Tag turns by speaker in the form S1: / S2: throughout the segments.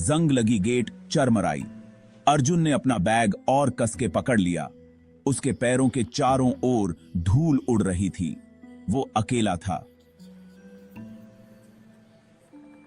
S1: जंग लगी गेट चरमराई। अर्जुन ने अपना बैग और कस के पकड़ लिया। उसके पैरों के चारों ओर धूल उड़ रही थी। वो अकेला था।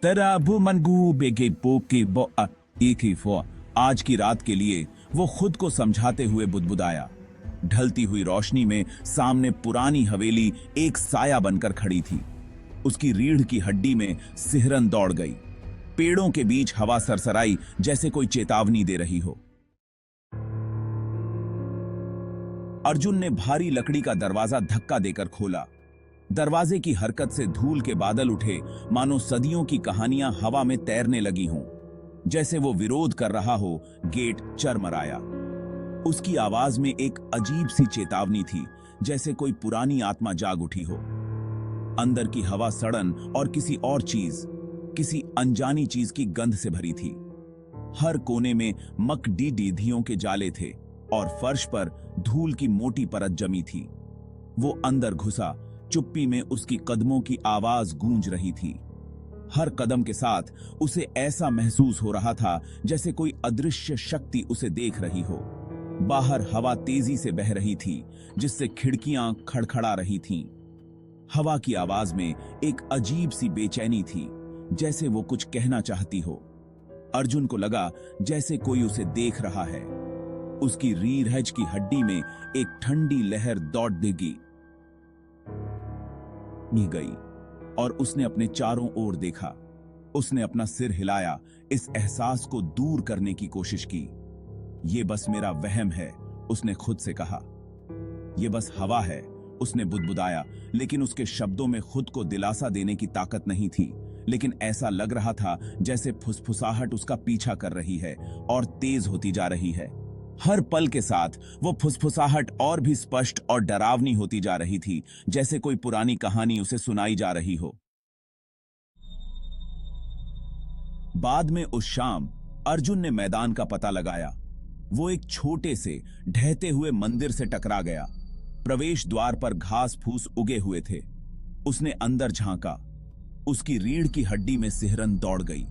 S1: तराबु मनगू बेगे पोके बो एक ही फो। आज की रात के लिए वो खुद को समझाते हुए बुदबुदाया। ढलती हुई रोशनी में सामने पुरानी हवेली एक साया बनकर खड़ी थी। उसकी रीढ़ की हड्डी में सिहरन दौड़ गई। पेड़ों के बीच हवा सरसराई जैसे कोई चेतावनी दे रही हो। अर्जुन ने भारी लकड़ी का दरवाजा धक्का देकर खोला। दरवाजे की हरकत से धूल के बादल उठे, मानो सदियों की कहानियां हवा में तैरने लगी हों। जैसे वो विरोध कर रहा हो। गेट चरमराया। उसकी आवाज में एक अजीब सी चेतावनी थी, जैसे कोई पुरानी आत्मा जाग उठी हो। अंदर की हवा सड़न और किसी और चीज, किसी अनजानी चीज की गंध से भरी थी। हर कोने में मकड़ीधियों के जाले थे और फर्श पर धूल की मोटी परत जमी थी। वो अंदर घुसा। चुप्पी में उसकी कदमों की आवाज गूंज रही थी। हर कदम के साथ उसे ऐसा महसूस हो रहा था जैसे कोई अदृश्य शक्ति उसे देख रही हो। बाहर हवा तेजी से बह रही थी, जिससे खिड़कियां खड़खड़ा रही थीं। हवा की आवाज में एक अजीब सी बेचैनी थी, जैसे वो कुछ कहना चाहती हो। अर्जुन को लगा जैसे कोई उसे देख रहा है। उसकी रीढ़ की हड्डी में एक ठंडी लहर दौड़ देगी गई और उसने अपने चारों ओर देखा। उसने अपना सिर हिलाया, इस एहसास को दूर करने की कोशिश की। ये बस मेरा वहम है, उसने खुद से कहा। ये बस हवा है, उसने बुदबुदाया, लेकिन उसके शब्दों में खुद को दिलासा देने की ताकत नहीं थी। लेकिन ऐसा लग रहा था जैसे फुसफुसाहट उसका पीछा कर रही है और तेज होती जा रही है। हर पल के साथ वो फुसफुसाहट और भी स्पष्ट और डरावनी होती जा रही थी, जैसे कोई पुरानी कहानी उसे सुनाई जा रही हो। बाद में उस शाम अर्जुन ने मैदान का पता लगाया। वो एक छोटे से ढहते हुए मंदिर से टकरा गया। प्रवेश द्वार पर घास फूस उगे हुए थे। उसने अंदर झांका। उसकी रीढ़ की हड्डी में सिहरन दौड़ गई।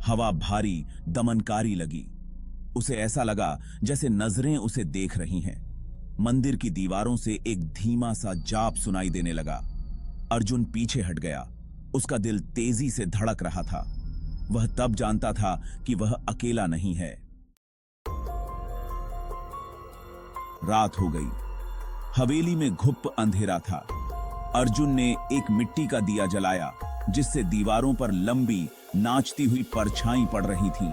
S1: हवा भारी, दमनकारी लगी। उसे ऐसा लगा जैसे नजरें उसे देख रही हैं। मंदिर की दीवारों से एक धीमा सा जाप सुनाई देने लगा। अर्जुन पीछे हट गया। उसका दिल तेजी से धड़क रहा था। वह तब जानता था कि वह अकेला नहीं है। रात हो गई। हवेली में घुप अंधेरा था। अर्जुन ने एक मिट्टी का दिया जलाया, जिससे दीवारों पर लंबी नाचती हुई परछाई पड़ रही थीं।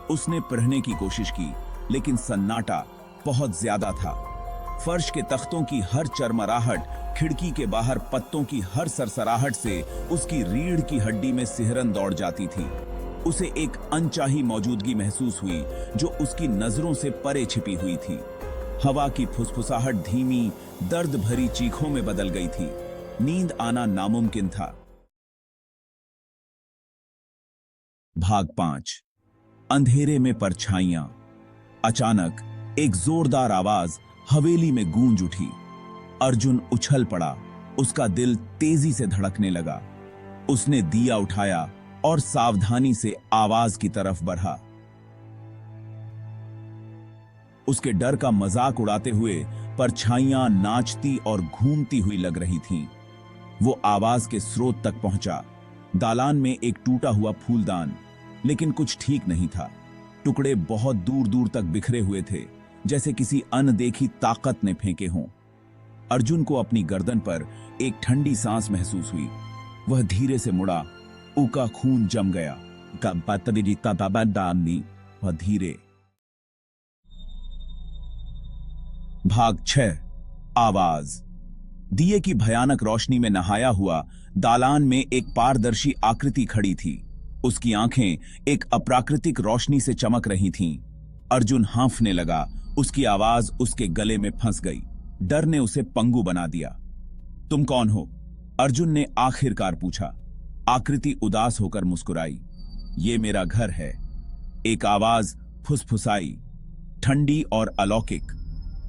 S1: उसने पढ़ने की कोशिश की, लेकिन सन्नाटा बहुत ज्यादा था। फर्श के तख्तों की हर चरमराहट, खिड़की के बाहर पत्तों की हर सरसराहट से उसकी रीढ़ की हड्डी में सिहरन दौड़ जाती थी। उसे एक अनचाही मौजूदगी महसूस हुई, जो उसकी नजरों से परे छिपी हुई थी। हवा की फुसफुसाहट धीमी, दर्द भरी चीखों में बदल गई थी। नींद आना नामुमकिन था। भाग 5। अंधेरे में परछाइयां। अचानक एक जोरदार आवाज हवेली में गूंज उठी। अर्जुन उछल पड़ा। उसका दिल तेजी से धड़कने लगा। उसने दिया उठाया और सावधानी से आवाज की तरफ बढ़ा। उसके डर का मजाक उड़ाते हुए परछाइयां नाचती और घूमती हुई लग रही थीं। वो आवाज के स्रोत तक पहुंचा। दालान में एक टूटा हुआ फूलदान, लेकिन कुछ ठीक नहीं था। टुकड़े बहुत दूर दूर तक बिखरे हुए थे, जैसे किसी अनदेखी ताकत ने फेंके हों। अर्जुन को अपनी गर्दन पर एक ठंडी सांस महसूस हुई। वह धीरे से मुड़ा। उका खून जम गया। वह धीरे। भाग 6। आवाज। दिए की भयानक रोशनी में नहाया हुआ दालान में एक पारदर्शी आकृति खड़ी थी। उसकी आंखें एक अप्राकृतिक रोशनी से चमक रही थीं। अर्जुन हांफने लगा। उसकी आवाज उसके गले में फंस गई। डर ने उसे पंगु बना दिया। तुम कौन हो? अर्जुन ने आखिरकार पूछा। आकृति उदास होकर मुस्कुराई। ये मेरा घर है। एक आवाज फुसफुसाई, ठंडी और अलौकिक।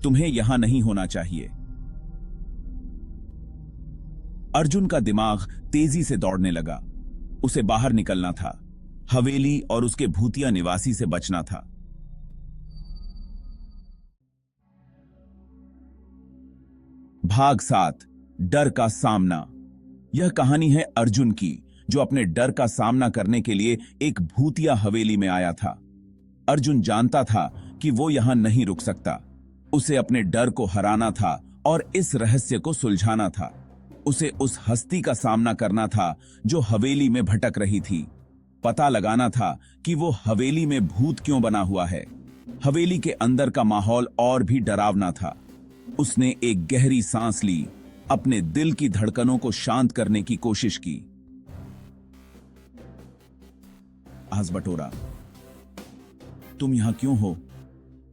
S1: तुम्हें यहां नहीं होना चाहिए। अर्जुन का दिमाग तेजी से दौड़ने लगा। उसे बाहर निकलना था, हवेली और उसके भूतिया निवासी से बचना था। भाग 7, डर का सामना। यह कहानी है अर्जुन की, जो अपने डर का सामना करने के लिए एक भूतिया हवेली में आया था। अर्जुन जानता था कि वो यहां नहीं रुक सकता। उसे अपने डर को हराना था और इस रहस्य को सुलझाना था। उसे उस हस्ती का सामना करना था जो हवेली में भटक रही थी। पता लगाना था कि वो हवेली में भूत क्यों बना हुआ है। हवेली के अंदर का माहौल और भी डरावना था। उसने एक गहरी सांस ली, अपने दिल की धड़कनों को शांत करने की कोशिश की। आज बटोरा, तुम यहां क्यों हो?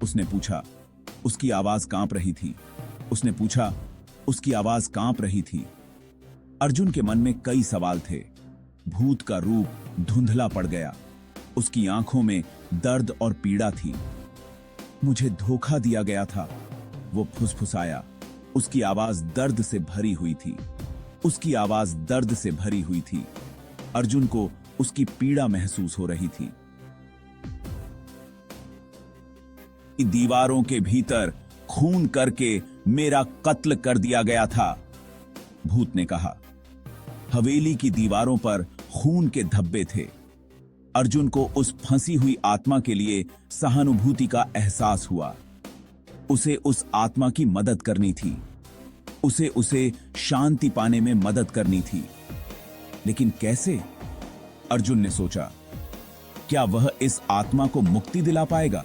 S1: उसने पूछा। उसकी आवाज कांप रही थी। उसने पूछा, उसकी आवाज कांप रही थी। अर्जुन के मन में कई सवाल थे। भूत का रूप धुंधला पड़ गया। उसकी आंखों में दर्द और पीड़ा थी। मुझे धोखा दिया गया था, वो फुसफुसाया। उसकी आवाज दर्द से भरी हुई थी। उसकी आवाज दर्द से भरी हुई थी। अर्जुन को उसकी पीड़ा महसूस हो रही थी। दीवारों के भीतर खून करके मेरा कत्ल कर दिया गया था, भूत ने कहा। हवेली की दीवारों पर खून के धब्बे थे। अर्जुन को उस फंसी हुई आत्मा के लिए सहानुभूति का एहसास हुआ। उसे उस आत्मा की मदद करनी थी। उसे शांति पाने में मदद करनी थी। लेकिन कैसे? अर्जुन ने सोचा, क्या वह इस आत्मा को मुक्ति दिला पाएगा?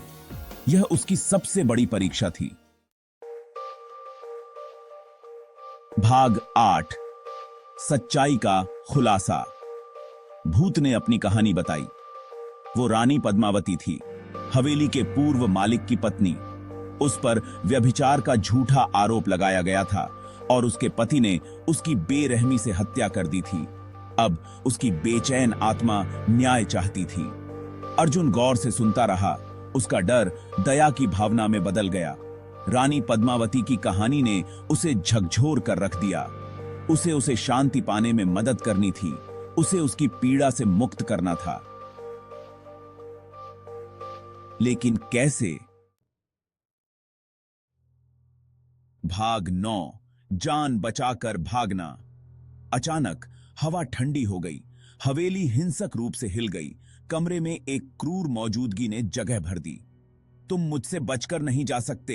S1: यह उसकी सबसे बड़ी परीक्षा थी। भाग 8, सच्चाई का खुलासा। भूत ने अपनी कहानी बताई। वो रानी पद्मावती थी, हवेली के पूर्व मालिक की पत्नी। उस पर व्यभिचार का झूठा आरोप लगाया गया था और उसके पति ने उसकी बेरहमी से हत्या कर दी थी। अब उसकी बेचैन आत्मा न्याय चाहती थी। अर्जुन गौर से सुनता रहा। उसका डर दया की भावना में बदल गया। रानी पद्मावती की कहानी ने उसे झकझोर कर रख दिया। उसे शांति पाने में मदद करनी थी। उसे उसकी पीड़ा से मुक्त करना था। लेकिन कैसे? भाग 9, जान बचाकर भागना। अचानक हवा ठंडी हो गई। हवेली हिंसक रूप से हिल गई। कमरे में एक क्रूर मौजूदगी ने जगह भर दी। तुम मुझसे बचकर नहीं जा सकते,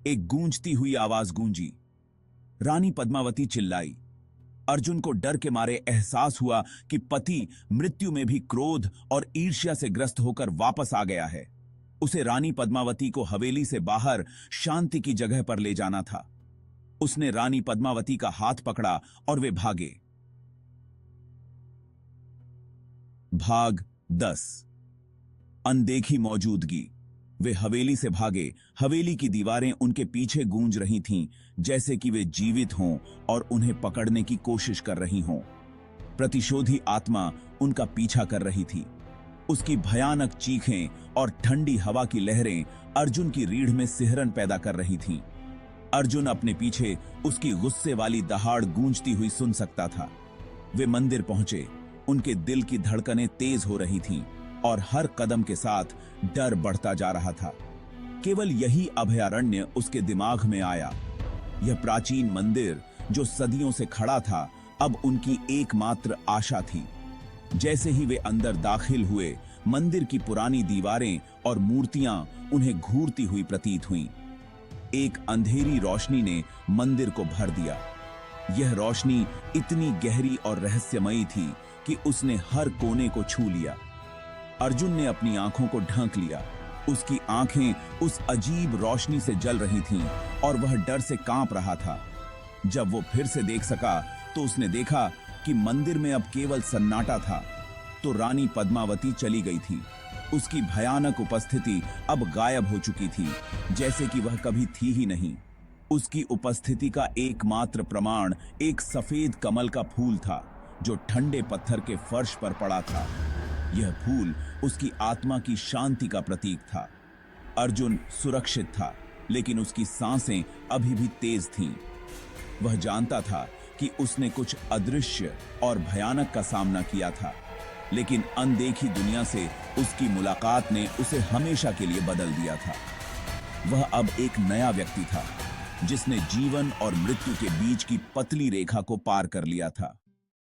S1: एक गूंजती हुई आवाज गूंजी। रानी पद्मावती चिल्लाई। अर्जुन को डर के मारे एहसास हुआ कि पति मृत्यु में भी क्रोध और ईर्ष्या से ग्रस्त होकर वापस आ गया है। उसे रानी पद्मावती को हवेली से बाहर शांति की जगह पर ले जाना था। उसने रानी पद्मावती का हाथ पकड़ा और वे भागे। भाग 10, अनदेखी मौजूदगी। वे हवेली से भागे। हवेली की दीवारें उनके पीछे गूंज रही थीं, जैसे कि वे जीवित हों और उन्हें पकड़ने की कोशिश कर रही हों। प्रतिशोधी आत्मा उनका पीछा कर रही थी। उसकी भयानक चीखें और ठंडी हवा की लहरें अर्जुन की रीढ़ में सिहरन पैदा कर रही थीं। अर्जुन अपने पीछे उसकी गुस्से वाली दहाड़ गूंजती हुई सुन सकता था। वे मंदिर पहुंचे। उनके दिल की धड़कनें तेज हो रही थीं और हर कदम के साथ डर बढ़ता जा रहा था। केवल यही अभयारण्य उसके दिमाग में आया। यह प्राचीन मंदिर जो सदियों से खड़ा था, अब उनकी एकमात्र आशा थी। जैसे ही वे अंदर दाखिल हुए, मंदिर की पुरानी दीवारें और मूर्तियां उन्हें घूरती हुई प्रतीत हुईं। एक अंधेरी रोशनी ने मंदिर को भर दिया। यह रोशनी इतनी गहरी और रहस्यमयी थी कि उसने हर कोने को छू लिया। अर्जुन ने अपनी आंखों को ढक लिया। उसकी आंखें उस अजीब रोशनी से जल रही थीं और वह डर से कांप रहा था। जब वो फिर से देख सका तो उसने देखा कि मंदिर में अब केवल सन्नाटा था। तो रानी पद्मावती चली गई थी। उसकी भयानक उपस्थिति अब गायब हो चुकी थी, जैसे कि वह कभी थी ही नहीं। उसकी उपस्थिति का एकमात्र प्रमाण एक सफेद कमल का फूल था जो ठंडे पत्थर के फर्श पर पड़ा था। यह फूल उसकी आत्मा की शांति का प्रतीक था। अर्जुन सुरक्षित था, लेकिन उसकी सांसें अभी भी तेज थीं। वह जानता था कि उसने कुछ अदृश्य और भयानक का सामना किया था। लेकिन अनदेखी दुनिया से उसकी मुलाकात ने उसे हमेशा के लिए बदल दिया था। वह अब एक नया व्यक्ति था, जिसने जीवन और मृत्यु के बीच की पतली रेखा को पार कर लिया था।